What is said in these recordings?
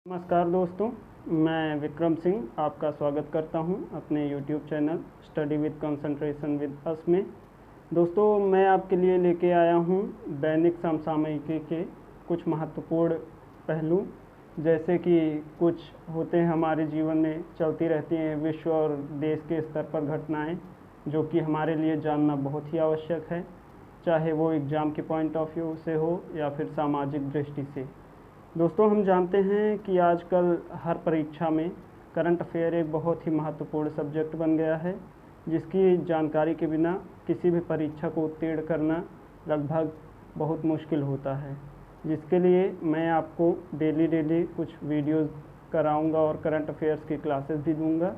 नमस्कार दोस्तों, मैं विक्रम सिंह आपका स्वागत करता हूं अपने YouTube channel study with concentration with us में। दोस्तों, मैं आपके लिए लेके आया हूं दैनिक समसामयिकी के कुछ महत्वपूर्ण पहलू, जैसे कि कुछ होते हैं हमारे जीवन में चलती रहती हैं विश्व और देश के स्तर पर घटनाएं, जो कि हमारे लिए जानना बहुत ही आवश्यक है, चाहे वो एग्ज़ाम के पॉइंट ऑफ व्यू से हो या फिर सामाजिक दृष्टि से। दोस्तों, हम जानते हैं कि आजकल हर परीक्षा में करंट अफेयर एक बहुत ही महत्वपूर्ण सब्जेक्ट बन गया है, जिसकी जानकारी के बिना किसी भी परीक्षा को उत्तीर्ण करना लगभग बहुत मुश्किल होता है, जिसके लिए मैं आपको डेली कुछ वीडियोस कराऊंगा और करंट अफेयर्स की क्लासेस भी दूंगा।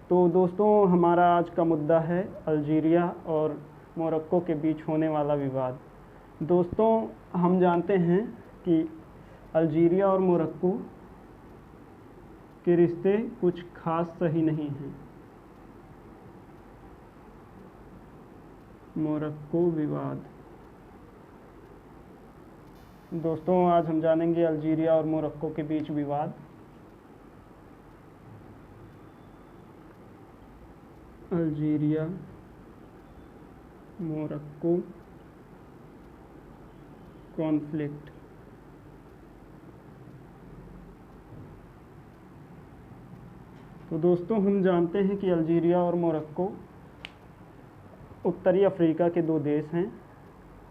तो दोस्तों, हमारा आज का मुद्दा है अल्जीरिया और मोरक्को के बीच होने वाला विवाद। दोस्तों, हम जानते हैं कि अल्जीरिया और मोरक्को के रिश्ते कुछ खास सही नहीं हैं। मोरक्को विवाद। दोस्तों, आज हम जानेंगे अल्जीरिया और मोरक्को के बीच विवाद। Algeria Morocco conflict. तो दोस्तों, हम जानते हैं कि अल्जीरिया और मोरक्को उत्तरी अफ्रीका के दो देश हैं।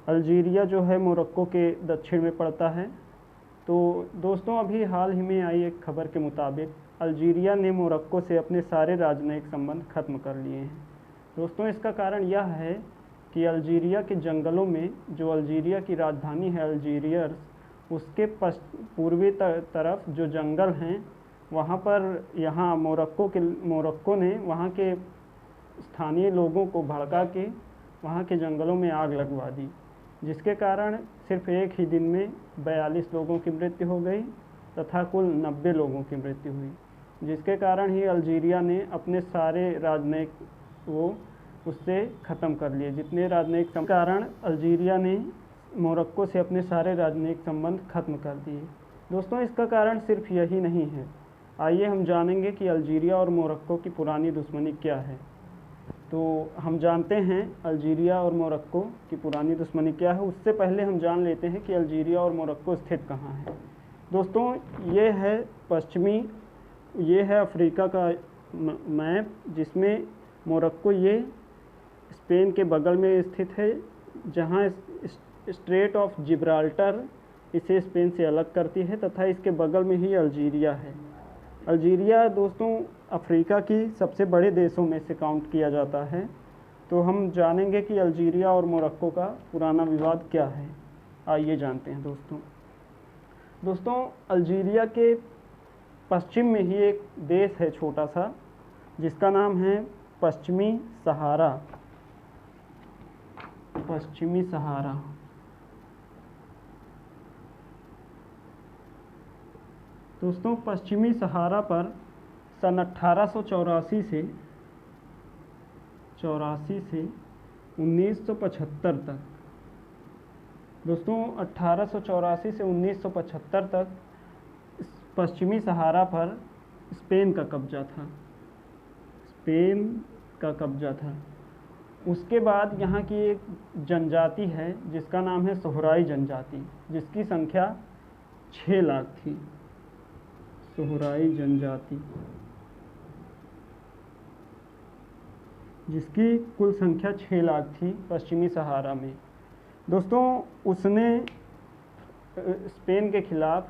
अल्जीरिया जो है मोरक्को के दक्षिण में पड़ता है। तो दोस्तों, अभी हाल ही में आई एक खबर के मुताबिक अल्जीरिया ने मोरक्को से अपने सारे राजनयिक संबंध खत्म कर लिए हैं। दोस्तों, इसका कारण यह है कि अल्जीरिया के जंगलों में, जो अल्जीरिया की राजधानी है अल्जीरियर्स, उसके पूर्वी तरफ जो जंगल हैं, वहाँ पर मोरक्को ने वहाँ के स्थानीय लोगों को भड़का के वहाँ के जंगलों में आग लगवा दी, जिसके कारण सिर्फ एक ही दिन में 42 लोगों की मृत्यु हो गई तथा कुल 90 लोगों की मृत्यु हुई, जिसके कारण ही अल्जीरिया ने अपने सारे राजनयिक वो उससे ख़त्म कर लिए। जितने राजनयिक कारण अल्जीरिया ने मोरक्को से अपने सारे राजनयिक संबंध खत्म कर दिए। दोस्तों, इसका कारण सिर्फ यही नहीं है। आइए हम जानेंगे कि अल्जीरिया और मोरक्को की पुरानी दुश्मनी क्या है। तो हम जानते हैं अल्जीरिया और मोरक्को की पुरानी दुश्मनी क्या है। उससे पहले हम जान लेते हैं कि अल्जीरिया और मोरक्को स्थित कहाँ है। दोस्तों, ये है अफ्रीका का मैप, जिसमें मोरक्को ये स्पेन के बगल में स्थित है, जहाँ स्ट्रेट ऑफ जिब्राल्टर इसे स्पेन से अलग करती है, तथा इसके बगल में ही अल्जीरिया है। अल्जीरिया दोस्तों अफ्रीका की सबसे बड़े देशों में से काउंट किया जाता है। तो हम जानेंगे कि अल्जीरिया और मोरक्को का पुराना विवाद क्या है। आइए जानते हैं दोस्तों, अल्जीरिया के पश्चिम में ही एक देश है छोटा सा, जिसका नाम है पश्चिमी सहारा। पश्चिमी सहारा। दोस्तों, पश्चिमी सहारा पर सन 1884 से 1975 तक, दोस्तों 1884 से 1975 तक पश्चिमी सहारा पर स्पेन का कब्जा था। उसके बाद यहाँ की एक जनजाति है जिसका नाम है सोहराई जनजाति, जिसकी संख्या 6 लाख थी। सोहराई जनजाति, जिसकी कुल संख्या 6 लाख थी पश्चिमी सहारा में। दोस्तों, उसने स्पेन के खिलाफ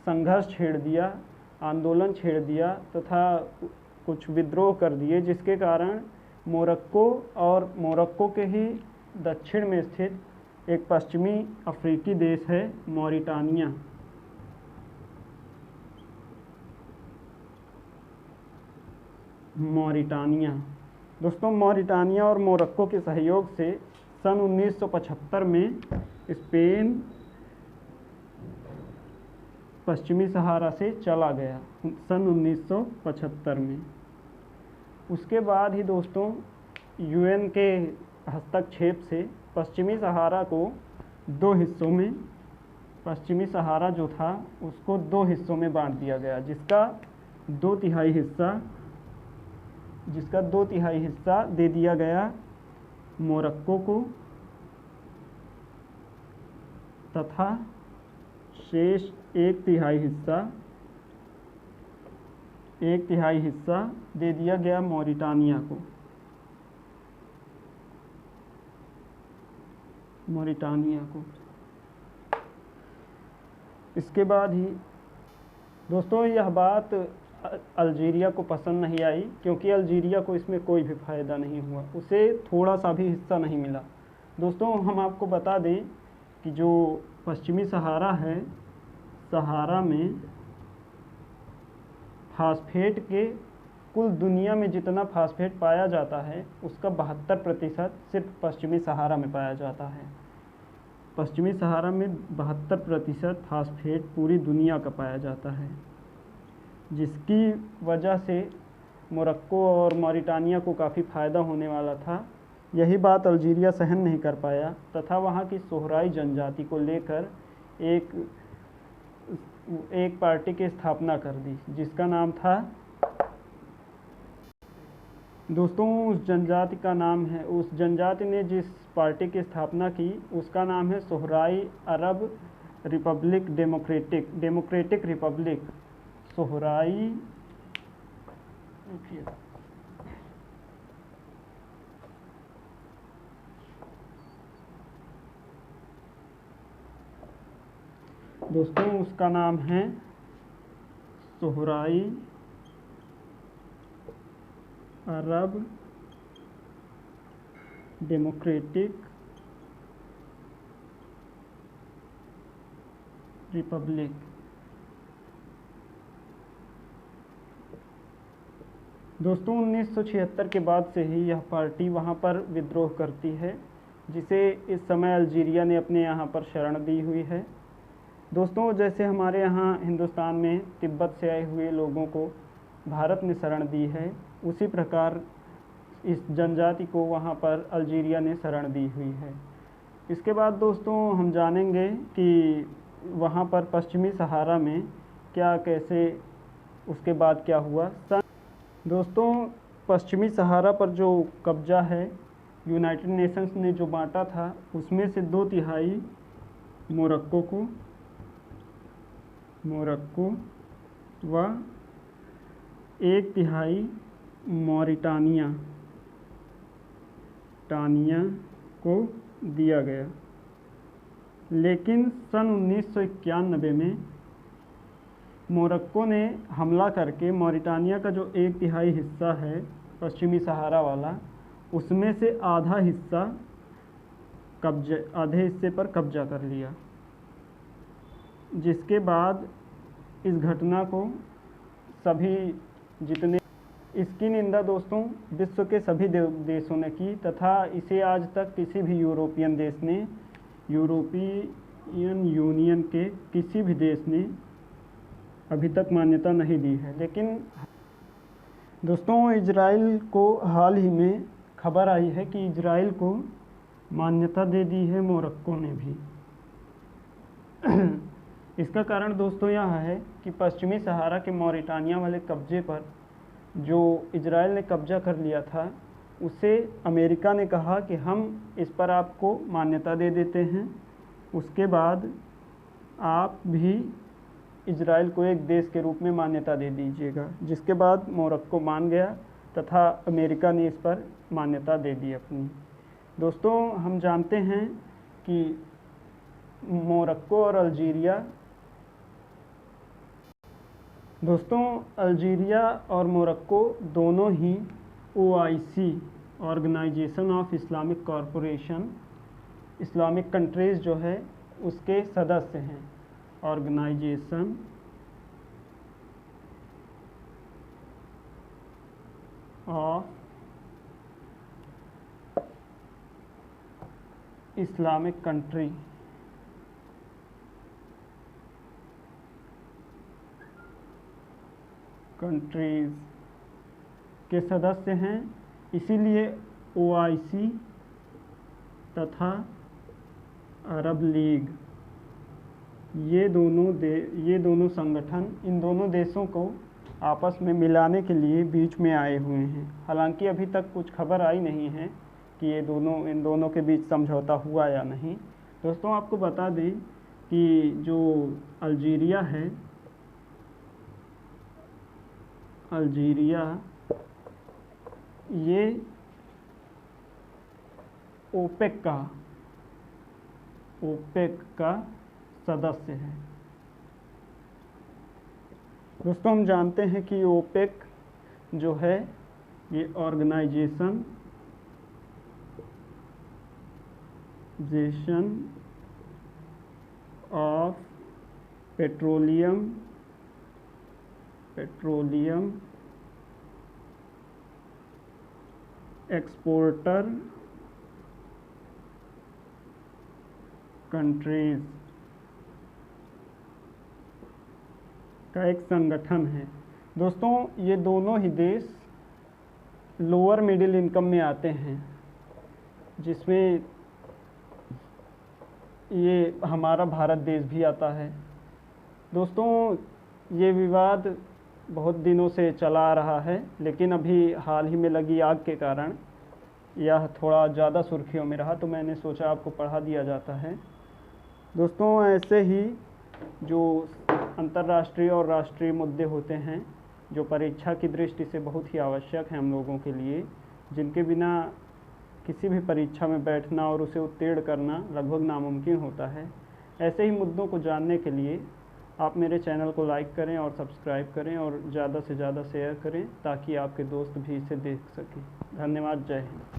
संघर्ष छेड़ दिया, आंदोलन छेड़ दिया तथा कुछ विद्रोह कर दिए, जिसके कारण मोरक्को के ही दक्षिण में स्थित एक पश्चिमी अफ्रीकी देश है मॉरिटानिया। दोस्तों, मॉरिटानिया और मोरक्को के सहयोग से सन 1975 में स्पेन पश्चिमी सहारा से चला गया, सन 1975 में। उसके बाद ही दोस्तों यूएन के हस्तक्षेप से पश्चिमी सहारा को 2 हिस्सों में पश्चिमी सहारा जो था उसको 2 हिस्सों में बांट दिया गया, जिसका 2/3 हिस्सा दे दिया गया मोरक्को को तथा शेष 1/3 हिस्सा दे दिया गया मॉरिटानिया को। इसके बाद ही दोस्तों यह बात अल्जीरिया को पसंद नहीं आई, क्योंकि अल्जीरिया को इसमें कोई भी फ़ायदा नहीं हुआ, उसे थोड़ा सा भी हिस्सा नहीं मिला। दोस्तों हम आपको बता दें कि जो पश्चिमी सहारा है, सहारा में फास्फेट के कुल दुनिया में जितना फास्फेट पाया जाता है उसका 72% सिर्फ पश्चिमी सहारा में पाया जाता है। पश्चिमी सहारा में 72% फास्फेट पूरी दुनिया का पाया जाता है, जिसकी वजह से मोरक्को और मॉरिटानिया को काफ़ी फ़ायदा होने वाला था। यही बात अल्जीरिया सहन नहीं कर पाया तथा वहाँ की सोहराई जनजाति को लेकर एक पार्टी की स्थापना कर दी, जिसका नाम था, दोस्तों उस जनजाति ने जिस पार्टी की स्थापना की उसका नाम है Sohrai Arab Republic democratic Republic Sohrai. दोस्तों उसका नाम है सोहराई अरब डेमोक्रेटिक रिपब्लिक। दोस्तों 1976 के बाद से ही यह पार्टी वहाँ पर विद्रोह करती है, जिसे इस समय अल्जीरिया ने अपने यहाँ पर शरण दी हुई है। दोस्तों जैसे हमारे यहाँ हिंदुस्तान में तिब्बत से आए हुए लोगों को भारत ने शरण दी है, उसी प्रकार इस जनजाति को वहाँ पर अल्जीरिया ने शरण दी हुई है। इसके बाद दोस्तों हम जानेंगे कि वहाँ पर पश्चिमी सहारा में कैसे उसके बाद क्या हुआ। दोस्तों पश्चिमी सहारा पर जो कब्जा है यूनाइटेड नेशंस ने जो बांटा था, उसमें से 2/3 मोरक्को व 1/3 मॉरिटानिया को दिया गया। लेकिन सन 1991 में मोरक्को ने हमला करके मॉरिटानिया का जो 1/3 हिस्सा है पश्चिमी सहारा वाला, उसमें से आधे हिस्से पर कब्जा कर लिया, जिसके बाद इस घटना को इसकी निंदा दोस्तों विश्व के सभी देशों ने की तथा इसे आज तक किसी भी यूरोपियन यूनियन के किसी भी देश ने अभी तक मान्यता नहीं दी है। लेकिन दोस्तों इजराइल को हाल ही में खबर आई है कि इजराइल को मान्यता दे दी है मोरक्को ने भी। इसका कारण दोस्तों यह है कि पश्चिमी सहारा के मॉरिटानिया वाले कब्जे पर जो इजराइल ने कब्जा कर लिया था, उसे अमेरिका ने कहा कि हम इस पर आपको मान्यता दे देते हैं, उसके बाद आप भी इजराइल को एक देश के रूप में मान्यता दे दीजिएगा। जिसके बाद मोरक्को मान गया तथा अमेरिका ने इस पर मान्यता दे दी अपनी। दोस्तों हम जानते हैं कि मोरक्को और अल्जीरिया और मोरक्को दोनों ही OIC organisation of Islamic corporation, Islamic countries जो है उसके सदस्य हैं। ऑर्गेनाइजेशन ऑफ इस्लामिक कंट्रीज़ के सदस्य हैं, इसीलिए OIC तथा अरब लीग ये दोनों संगठन इन दोनों देशों को आपस में मिलाने के लिए बीच में आए हुए हैं। हालांकि अभी तक कुछ खबर आई नहीं है कि इन दोनों के बीच समझौता हुआ या नहीं। दोस्तों आपको बता दें कि जो अल्जीरिया है, अल्जीरिया ये ओपेक का सदस्य है। दोस्तों हम जानते हैं कि ओपेक जो है ये organisation of petroleum exporter countries का एक संगठन है। दोस्तों ये दोनों ही देश लोअर मिडिल इनकम में आते हैं, जिसमें ये हमारा भारत देश भी आता है। दोस्तों ये विवाद बहुत दिनों से चला आ रहा है, लेकिन अभी हाल ही में लगी आग के कारण यह थोड़ा ज़्यादा सुर्खियों में रहा, तो मैंने सोचा आपको पढ़ा दिया जाता है। दोस्तों ऐसे ही जो अंतर्राष्ट्रीय और राष्ट्रीय मुद्दे होते हैं, जो परीक्षा की दृष्टि से बहुत ही आवश्यक हैं हम लोगों के लिए, जिनके बिना किसी भी परीक्षा में बैठना और उसे उत्तीर्ण करना लगभग नामुमकिन होता है, ऐसे ही मुद्दों को जानने के लिए आप मेरे चैनल को लाइक करें और सब्सक्राइब करें और ज़्यादा से ज़्यादा शेयर करें, ताकि आपके दोस्त भी इसे देख सकें। धन्यवाद। जय हिंद।